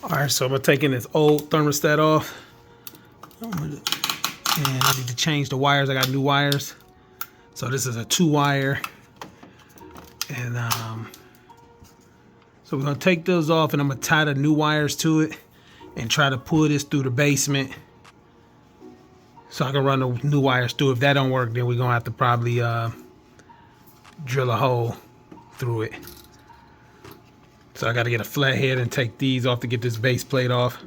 All right, so I'm taking this old thermostat off. And I need to change the wires. I got new wires. So this is a 2-wire. And so we're gonna take those off and I'm gonna tie the new wires to it and try to pull this through the basement so I can run the new wires through. If that don't work, then we're gonna have to probably drill a hole through it. So I gotta get a flathead and take these off to get this base plate off.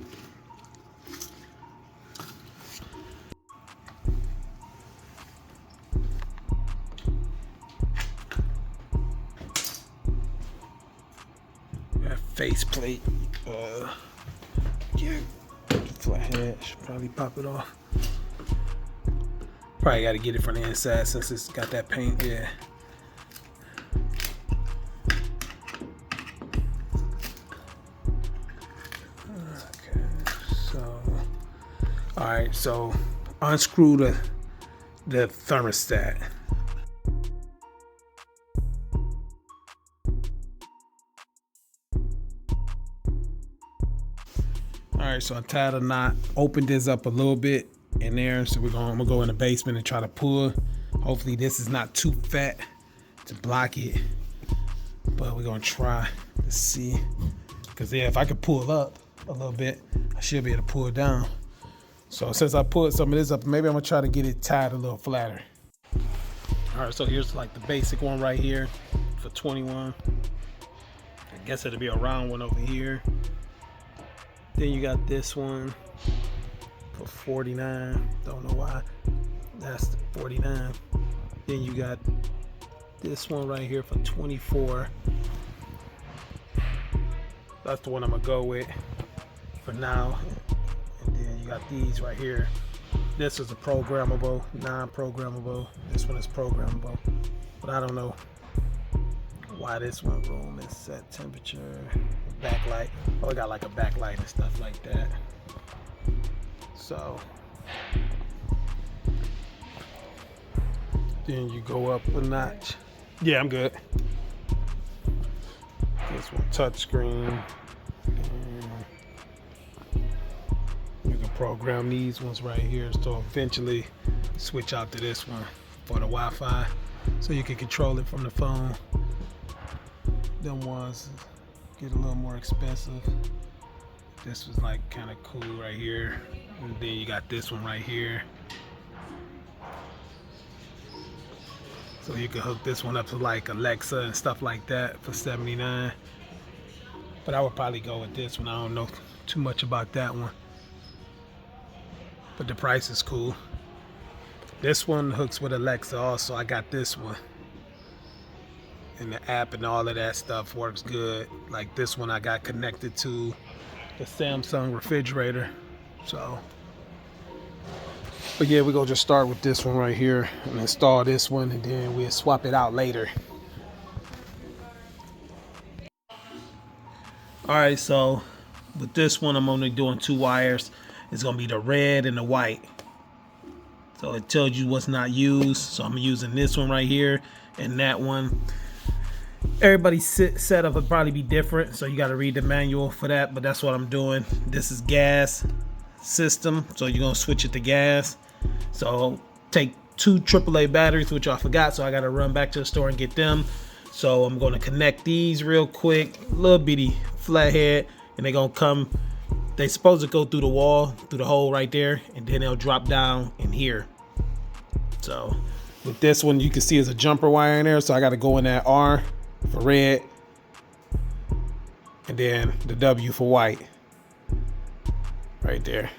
That face plate, yeah, flathead, should probably pop it off. Probably gotta get it from the inside since it's got that paint, yeah. All right, so unscrew the thermostat. All right, so I tied a knot, opened this up a little bit in there. So I'm gonna go in the basement and try to pull. Hopefully this is not too fat to block it, but we're gonna try to see. Cause yeah, if I could pull up a little bit, I should be able to pull it down. So since I pulled some of this up, maybe I'm gonna try to get it tied a little flatter. All right, so here's like the basic one right here for 21. I guess it'll be a round one over here. Then you got this one for 49. Don't know why. That's the 49. Then you got this one right here for 24. That's the one I'm gonna go with for now. And then you got these right here. This is a programmable, non-programmable. This one is programmable, but I don't know why this one room is set temperature, backlight. Oh, it got like a backlight and stuff like that. So then you go up a notch. Yeah, I'm good. This one touchscreen. You can program these ones right here, so eventually switch out to this one for the Wi-Fi, so you can control it from the phone. Them ones get a little more expensive. This was like kind of cool right here. And then you got this one right here. So you can hook this one up to like Alexa and stuff like that for $79. But I would probably go with this one. I don't know too much about that one, but the price is cool. This one hooks with Alexa also. I got this one. And the app and all of that stuff works good. Like this one I got connected to the Samsung refrigerator. So, but yeah, we're gonna just start with this one right here and install this one, and then we'll swap it out later. All right, so with this one, I'm only doing 2 wires. It's gonna be the red and the white. So it tells you what's not used. So I'm using this one right here and that one. Everybody's setup would probably be different, so you got to read the manual for that, but that's what I'm doing. This is gas system, so you're gonna switch it to gas. So take 2 AAA batteries, which I forgot, so I got to run back to the store and get them. So I'm going to connect these real quick, little bitty flathead, and they're gonna come. They supposed to go through the wall, through the hole right there, and then they'll drop down in here. So with this one, you can see there's a jumper wire in there, so I got to go in that R for red, and then the W for white right there.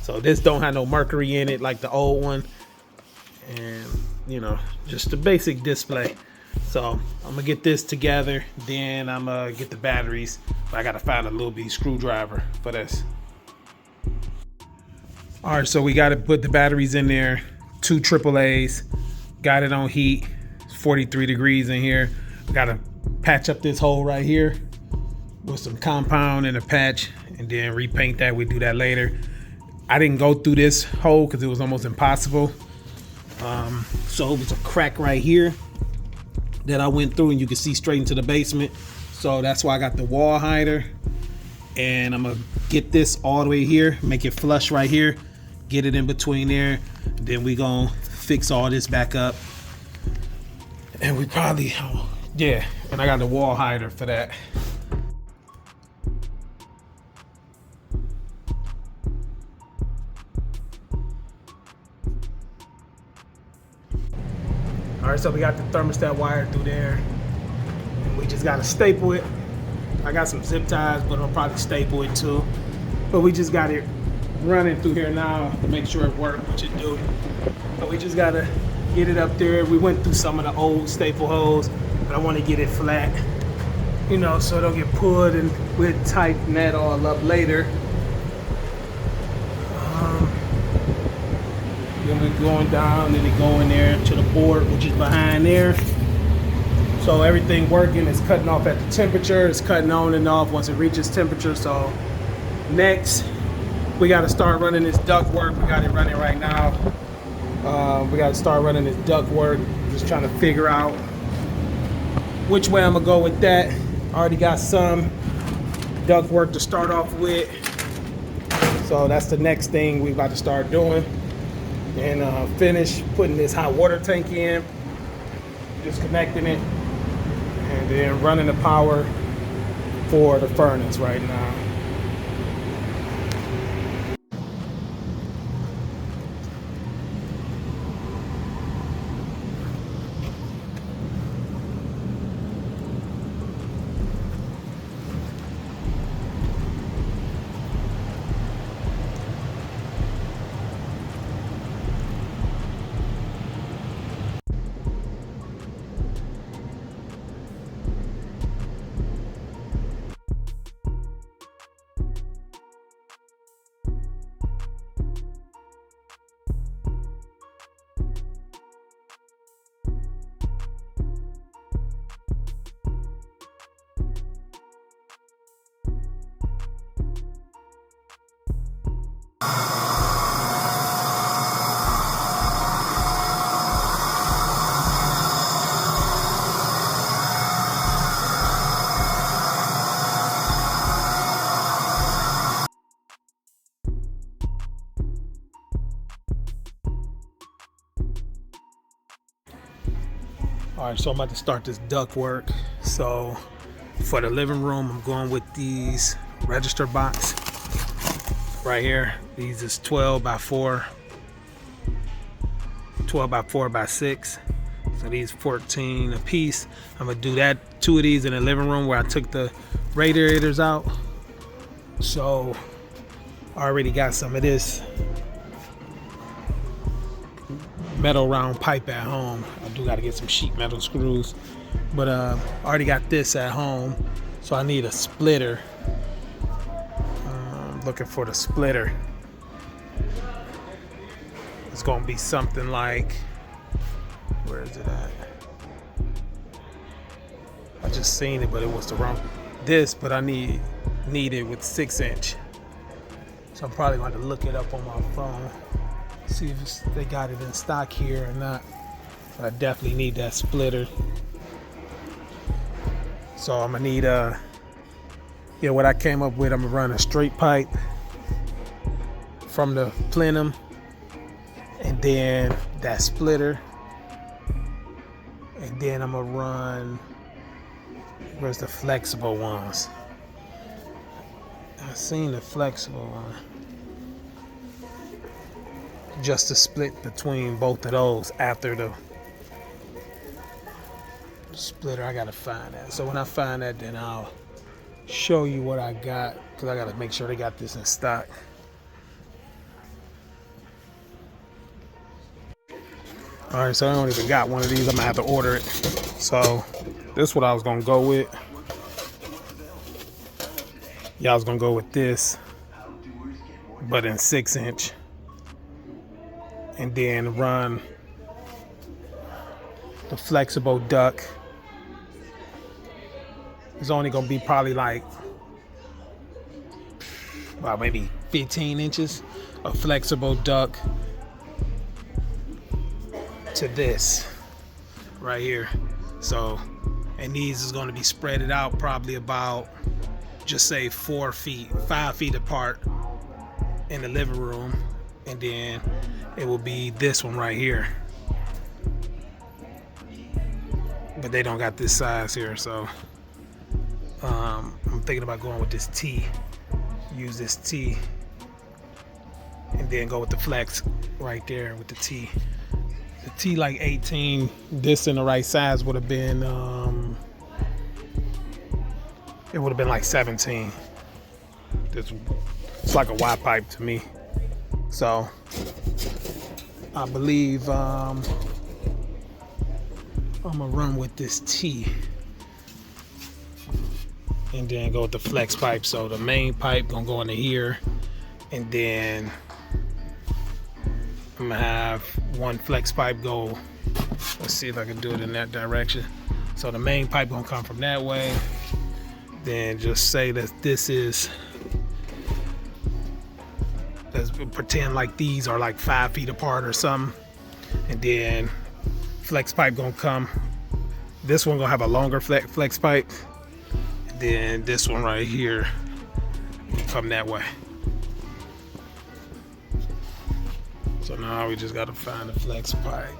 So this don't have no mercury in it like the old one, and you know, just the basic display. So I'm gonna get this together, then I'm gonna get the batteries, but I gotta find a little bitty screwdriver for this. All right, so we gotta put the batteries in there, 2 AAAs, got it on heat, it's 43 degrees in here. We gotta patch up this hole right here with some compound and a patch, and then repaint that. We do that later. I didn't go through this hole because it was almost impossible. So it was a crack right here that I went through, and you can see straight into the basement. So that's why I got the wall hider, And I'm gonna get this all the way here, make it flush right here, get it in between there. Then we gonna fix all this back up. And we probably, yeah, and I got the wall hider for that. All right, so we got the thermostat wire through there, and we just gotta staple it. I got some zip ties, but I'll probably staple it too. But we just got it running through here now to make sure it works, which it do. But we just gotta get it up there. We went through some of the old staple holes, but I wanna get it flat, you know, so it don't get pulled, and we'll tighten that all up later. Then we're going down and it go in there to the board, which is behind there. So everything working is cutting off at the temperature. It's cutting on and off once it reaches temperature. So next, we got to start running this ductwork. We got it running right now. We got to start running this ductwork. Just trying to figure out which way I'm gonna go with that. I already got some ductwork to start off with. So that's the next thing we about to start doing. And finish putting this hot water tank in, disconnecting it, and then running the power for the furnace right now. All right, so I'm about to start this ductwork. So for the living room, I'm going with these register box right here. These is 12 by 4 by 6. So these 14 a piece. I'm gonna do that, 2 of these in the living room where I took the radiators out. So I already got some of this metal round pipe at home. I do got to get some sheet metal screws, but I already got this at home, so I need a splitter. Looking for the splitter. It's gonna be something like, where is it at? I just seen it, but it was the wrong this, but I need it with 6-inch. So I'm probably going to look it up on my phone, see if they got it in stock here or not. But I definitely need that splitter. So I'm gonna need yeah, what I came up with, I'm gonna run a straight pipe from the plenum, and then that splitter, and then I'm gonna run, where's the flexible ones? I seen the flexible one. Just to split between both of those after the splitter. I gotta find that. So when I find that, then I'll show you what I got, because I gotta make sure they got this in stock. All right, so I don't even got one of these. I'm gonna have to order it. So this is what I was gonna go with. Yeah, I was gonna go with this, but in 6-inch, and then run the flexible duct. It's only gonna be probably like, well, maybe 15 inches of flexible duct to this right here. So, and these is gonna be spread it out probably about just say 4 feet, 5 feet apart in the living room, and then it will be this one right here. But they don't got this size here, so I'm thinking about going with this T. Use this T, and then go with the flex right there with the T. The T like 18. This in the right size would have been it would have been like 17. It's like a Y pipe to me. So I believe I'm gonna run with this T, and then go with the flex pipe. So the main pipe gonna go into here, and then I'm gonna have one flex pipe go. Let's see if I can do it in that direction. So the main pipe gonna come from that way. Then just say that this is, let's pretend like these are like 5 feet apart or something. And then flex pipe gonna come. This one gonna have a longer flex pipe. And then this one right here come that way. So now we just gotta find the flex pipe.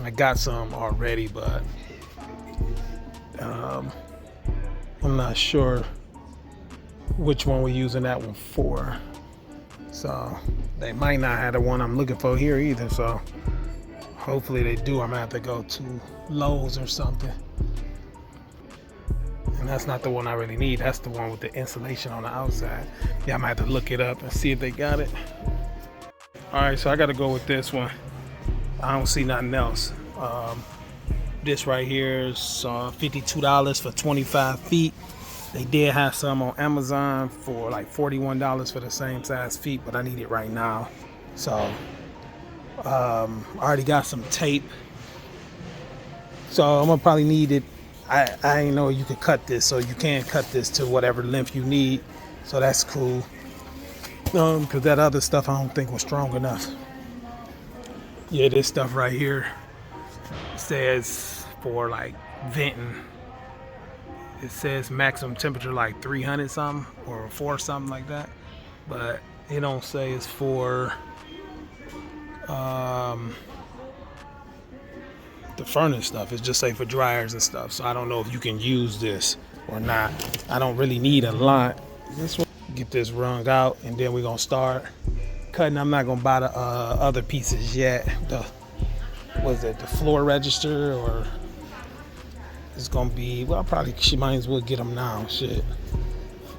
I got some already, but I'm not sure which one we're using that one for. So they might not have the one I'm looking for here either. So hopefully they do. I'm gonna have to go to Lowe's or something. And that's not the one I really need. That's the one with the insulation on the outside. Yeah, I might have to look it up and see if they got it. All right, so I got to go with this one. I don't see nothing else. This right here is $52 for 25 feet. They did have some on Amazon for like $41 for the same size feet, but I need it right now. So I already got some tape. So I'm gonna probably need it. I ain't know you could cut this, so you can cut this to whatever length you need. So that's cool. Because that other stuff I don't think was strong enough. Yeah, this stuff right here says for like venting. It says maximum temperature like 300 something or 4 something like that. But it don't say it's for the furnace stuff. It's just say for dryers and stuff. So I don't know if you can use this or not. I don't really need a lot. This one, get this wrung out, and then we're gonna start cutting. I'm not gonna buy the other pieces yet. The floor register, or it's gonna be, well, probably she might as well get them now. Shit.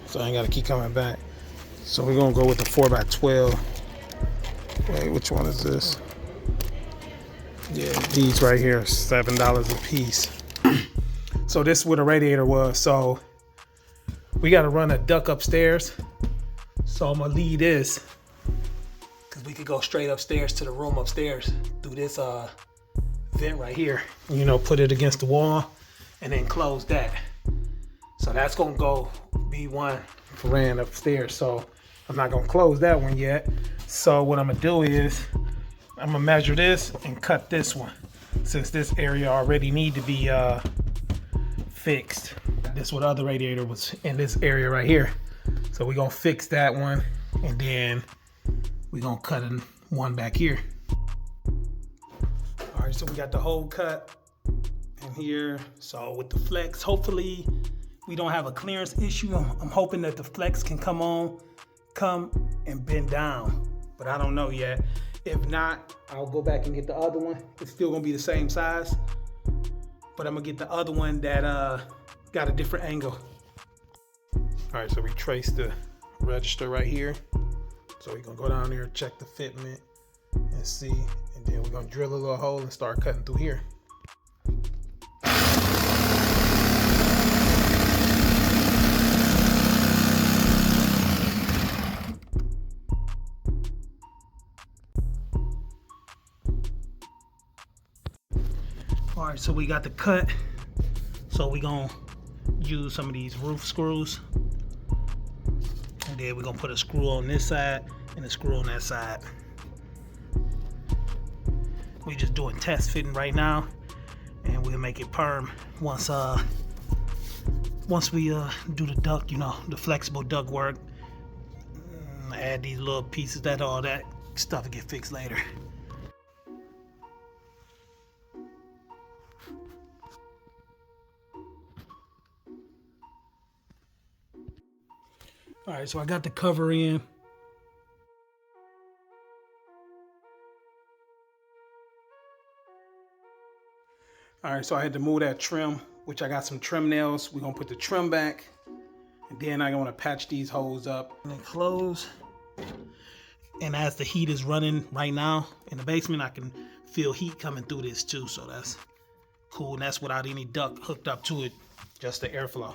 So I ain't gotta keep coming back. So we're gonna go with the 4x12. Wait, which one is this? Yeah, these right here, $7 a piece. So this is where the radiator was. So we got to run a duct upstairs. So I'm gonna leave this, because we could go straight upstairs to the room upstairs through this vent right here. You know, put it against the wall and then close that. So that's gonna go be one for ran upstairs. So I'm not gonna close that one yet. So what I'm gonna do is I'm gonna measure this and cut this one, since this area already need to be fixed. This what the other radiator was in this area right here. So we're gonna fix that one, and then we're gonna cut one back here. All right, so we got the hole cut in here. So with the flex, hopefully we don't have a clearance issue. I'm hoping that the flex can come and bend down, but I don't know yet. If not, I'll go back and get the other one. It's still gonna be the same size, but I'm gonna get the other one that got a different angle. All right, so we trace the register right here. So we're gonna go down there, check the fitment and see, and then we're gonna drill a little hole and start cutting through here. All right, so we got the cut. So we're gonna use some of these roof screws, and then we're gonna put a screw on this side and a screw on that side. We just doing test fitting right now, and we'll make it perm once we do the duct, the flexible duct work. Add these little pieces, that all that stuff will get fixed later. All right, so I got the cover in. All right, so I had to move that trim, which I got some trim nails. We're gonna put the trim back, and then I'm gonna patch these holes up and then close. And as the heat is running right now in the basement, I can feel heat coming through this too, so that's cool. And that's without any duct hooked up to it, just the airflow.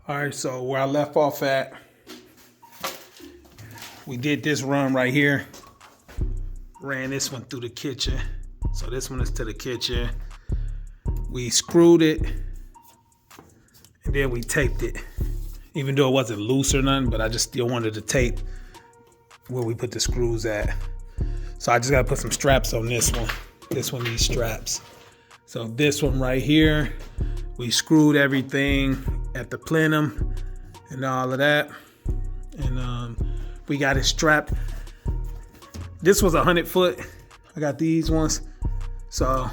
All right, so where I left off at, we did this run right here. Ran this one through the kitchen. So this one is to the kitchen. We screwed it, and then we taped it. Even though it wasn't loose or nothing, but I just still wanted to tape where we put the screws at. So I just gotta put some straps on this one. This one needs straps. So this one right here, we screwed everything at the plenum and all of that. And we got it strapped. This was 100 foot. I got these ones. So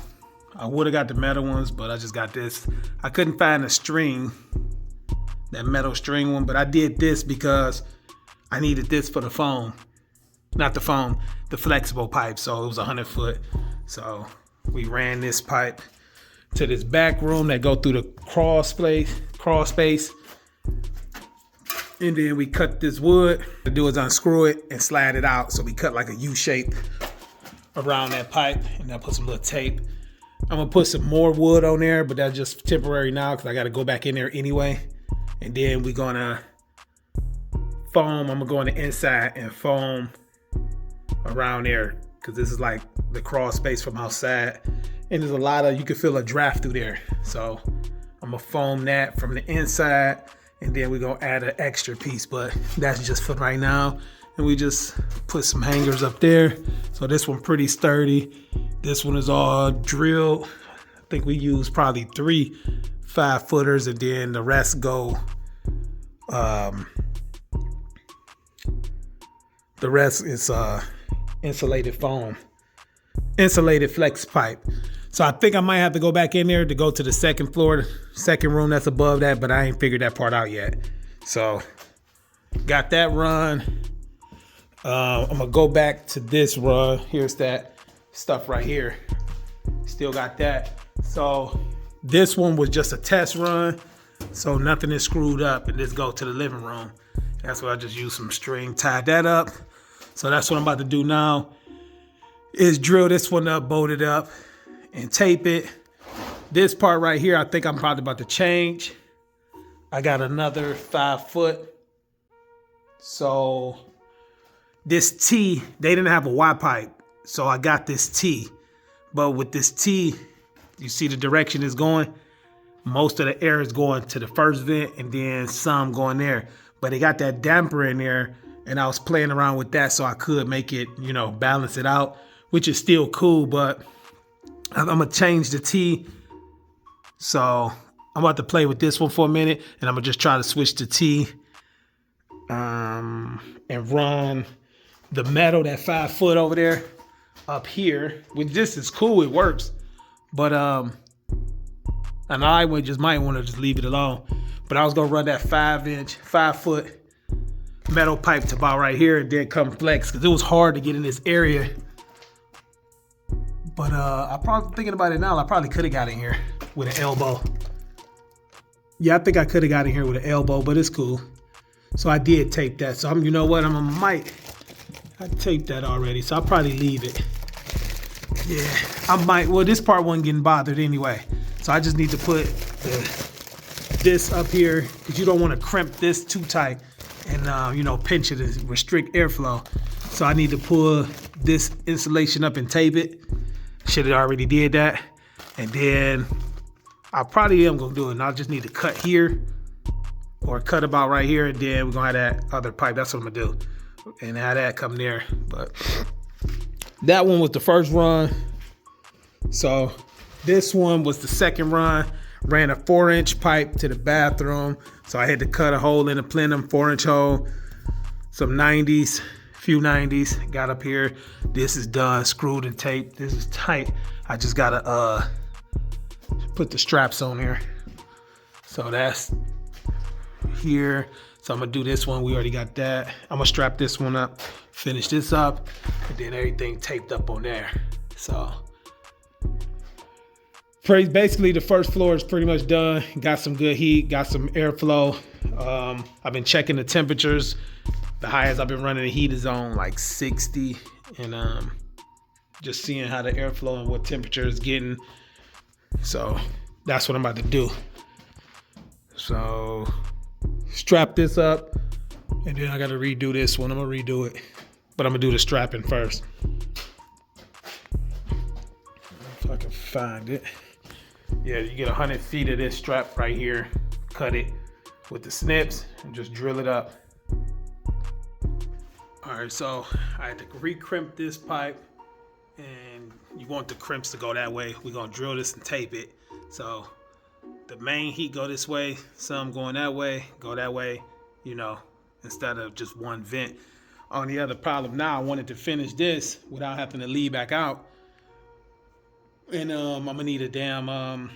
I would have got the metal ones, but I just got this. I couldn't find a string, that metal string one, but I did this because I needed this for the foam. Not the foam, the flexible pipe. So it was 100 foot. So we ran this pipe to this back room that go through the crawl space. And then we cut this wood. What to do is unscrew it and slide it out. So we cut like a U shape around that pipe, and I put some little tape. I'm gonna put some more wood on there, but that's just temporary now because I gotta go back in there anyway. And then we're gonna foam. I'm gonna go on the inside and foam around there because this is like the crawl space from outside. And there's a lot of, you can feel a draft through there. So I'm gonna foam that from the inside, and then we're gonna add an extra piece, but that's just for right now. And we just put some hangers up there. So this one pretty sturdy. This one is all drilled. I think we use probably 3 5-footers, and then the rest go, the rest is insulated foam, insulated flex pipe. So I think I might have to go back in there to go to the second floor, second room that's above that, but I ain't figured that part out yet. So got that run. I'm gonna go back to this run. Here's that stuff right here. Still got that. So this one was just a test run. So nothing is screwed up, and this go to the living room. That's why I just used some string, tied that up. So that's what I'm about to do now, is drill this one up, bolt it up, and tape it. This part right here, I think I'm probably about to change. I got another 5 foot. So this T, they didn't have a Y pipe. So I got this T. But with this T, you see the direction it's going? Most of the air is going to the first vent, and then some going there. But they got that damper in there, and I was playing around with that so I could make it, you know, balance it out, which is still cool, but I'm gonna change the T. So I'm about to play with this one for a minute, and I'm gonna just try to switch the T and run the metal, that 5 foot over there up here. With this is cool, it works. But and I would just might want to just leave it alone. But I was gonna run that 5 foot metal pipe to about right here, and then come flex, because it was hard to get in this area. But I'm probably thinking about it now. I probably could have got in here with an elbow. Yeah, I think I could have got in here with an elbow, but it's cool. So I did tape that. So you know what? I taped that already, so I'll probably leave it. Yeah, I might. Well, this part wasn't getting bothered anyway. So I just need to put this up here, because you don't want to crimp this too tight and you know, pinch it and restrict airflow. So I need to pull this insulation up and tape it. Should have already did that. And then I probably am gonna do it. And I'll just need to cut here or cut about right here, and then we're gonna have that other pipe. That's what I'm gonna do. And have that come there. But that one was the first run. So this one was the second run. Ran a 4-inch pipe to the bathroom. So I had to cut a hole in the plenum, 4-inch hole, some 90s, few 90s. Got up here. This is done, screwed and taped. This is tight. I just gotta put the straps on here. So that's here. So I'm gonna do this one. We already got that. I'm gonna strap this one up, finish this up, and then everything taped up on there. So basically the first floor is pretty much done. Got some good heat, got some airflow. I've been checking the temperatures. The highest I've been running the heat is on like 60, and just seeing how the airflow and what temperature is getting. So that's what I'm about to do. So strap this up, and then I gotta redo this one. I'm gonna redo it, but I'm gonna do the strapping first. If I can find it. Yeah, you get 100 feet of this strap right here, cut it with the snips, and just drill it up. All right, so I had to re-crimp this pipe, and you want the crimps to go that way. We're gonna drill this and tape it. So the main heat go this way, some going that way, go that way, you know, instead of just one vent. On the other problem now, I wanted to finish this without having to leave back out. And I'm gonna need a damn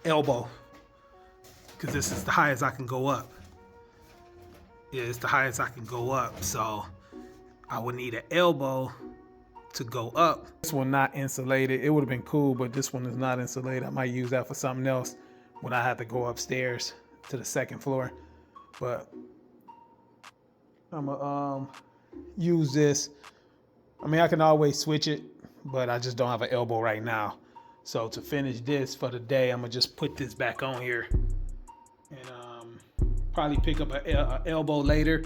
elbow, because this is the highest I can go up. Yeah, it's the highest I can go up. So I would need an elbow to go up. This one not insulated. It would have been cool, but this one is not insulated. I might use that for something else when I have to go upstairs to the second floor. But I'm gonna use this. I mean, I can always switch it, but I just don't have an elbow right now. So to finish this for the day, I'm gonna just put this back on here and probably pick up a elbow later,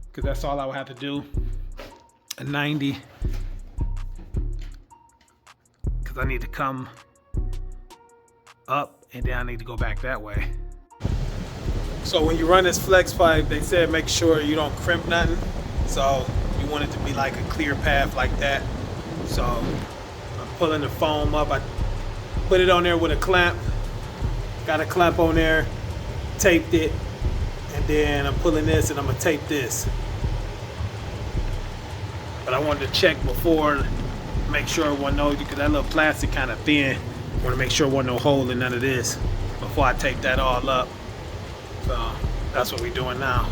because that's all I would have to do. A 90, because I need to come up and then I need to go back that way. So when you run this flex pipe, they said make sure you don't crimp nothing. So you want it to be like a clear path like that. So I'm pulling the foam up. I put it on there with a clamp. Got a clamp on there, taped it, and then I'm pulling this and I'm gonna tape this. But I wanted to check before, make sure it wasn't no, because that little plastic kind of thin. I want to make sure there wasn't no hole in none of this before I tape that all up. So that's what we're doing now.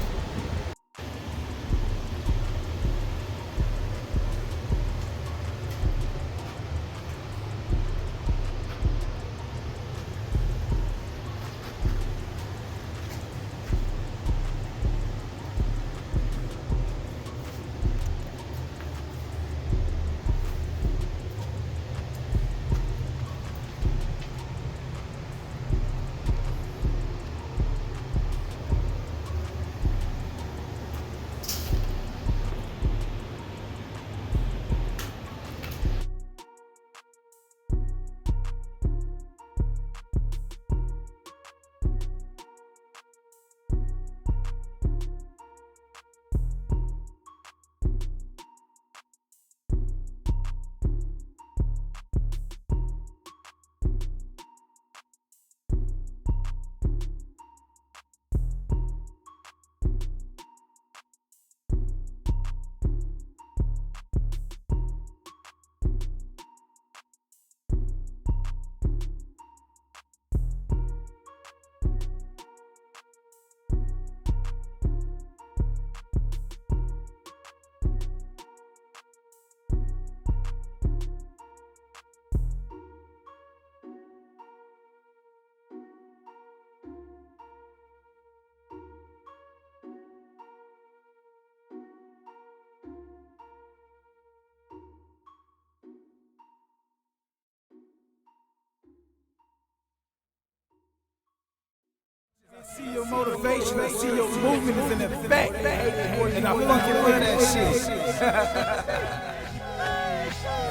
I see your motivation, I see your movement is in effect, and I fucking love that shit.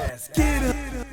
Let's get it.